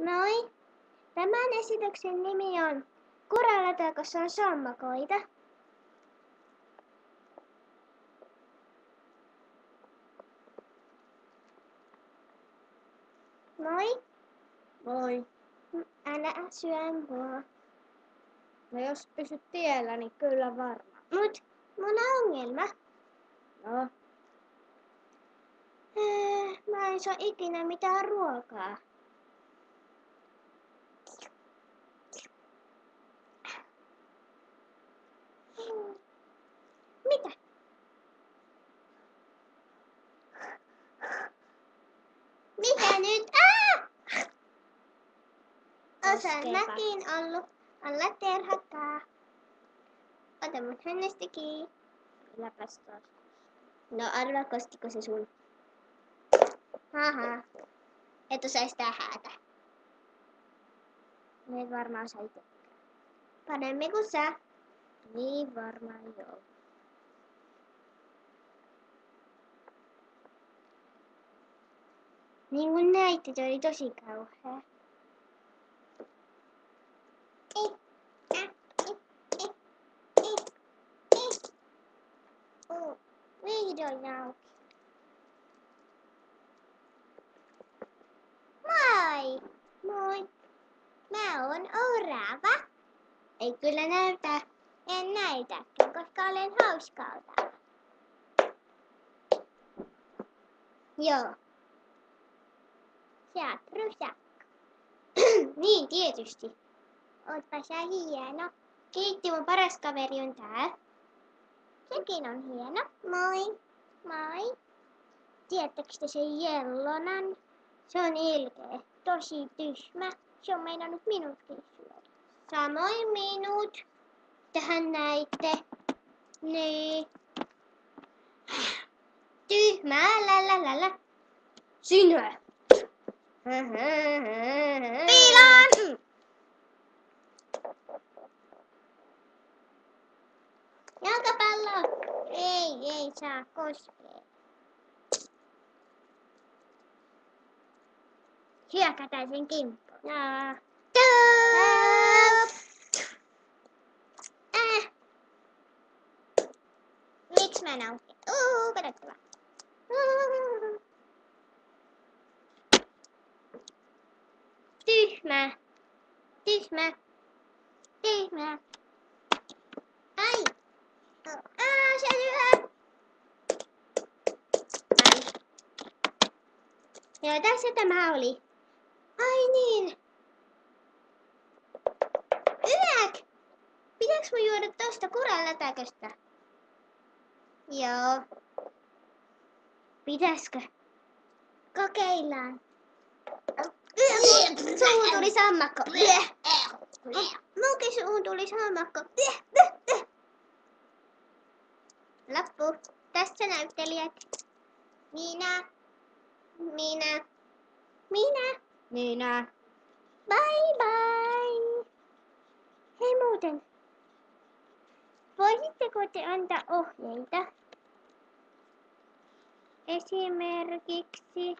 Moi! Tämän esityksen nimi on Kuralatakossa on sammakoita. Moi! Moi. Älä syö mua. No jos pysyt tiellä, niin kyllä varmaan. Mut mun on ongelma. No, Mä en saa ikinä mitään ruokaa. Mitä? Mitä nyt? Osaan mäkin ollut olla terhakkaa. Ota mut hänestä kiinni. kylläpäs taas. No arvaa, koskiko se sun? Haha. Et osaa sitä häätä. Ne et varmaan saa itse. Paremmin kuin sä. Niin varmaan joo. Niin kuin näitte, se oli tosi kauhea. Vihdoin auki. Moi! Moi! Mä oon orava. Ei kyllä näytä. En näytäkään, koska olen hauskalta. Joo. Sä oot rysakka. Niin, tietysti. Ootpa sä hieno. Kiitti, mun paras kaveri on tää. Sekin on hieno. Moi. Moi. Tiedättekö te sen Jellonan? Se on ilkeä. Tosi tyhmä. Se on meinannut minutkin syödä. Samoin minut. Tähän näitte. Niin. Tyhmää, lalalala. Sinä. Piilaan! Jalkapallo! Ei saa koskea. Hyökätään sen kimppuun. Miksi mä nautin? Pedottava. Tyhmä. Tyhmä. Tyhmä. Ai. Se lyö. Ai. Joo, tässä tämä oli. Ai niin. Yäk! Pitääks mun juoda tosta Kuralatakosta? Joo. Pitäiskö? Kokeillaan. Suuhun tuli sammakko. Munkin suuhun tuli sammakko. Loppu. Tässä näyttelijät. Minä. Bye bye. Hei muuten. Voisitteko te antaa ohjeita? Esimerkiksi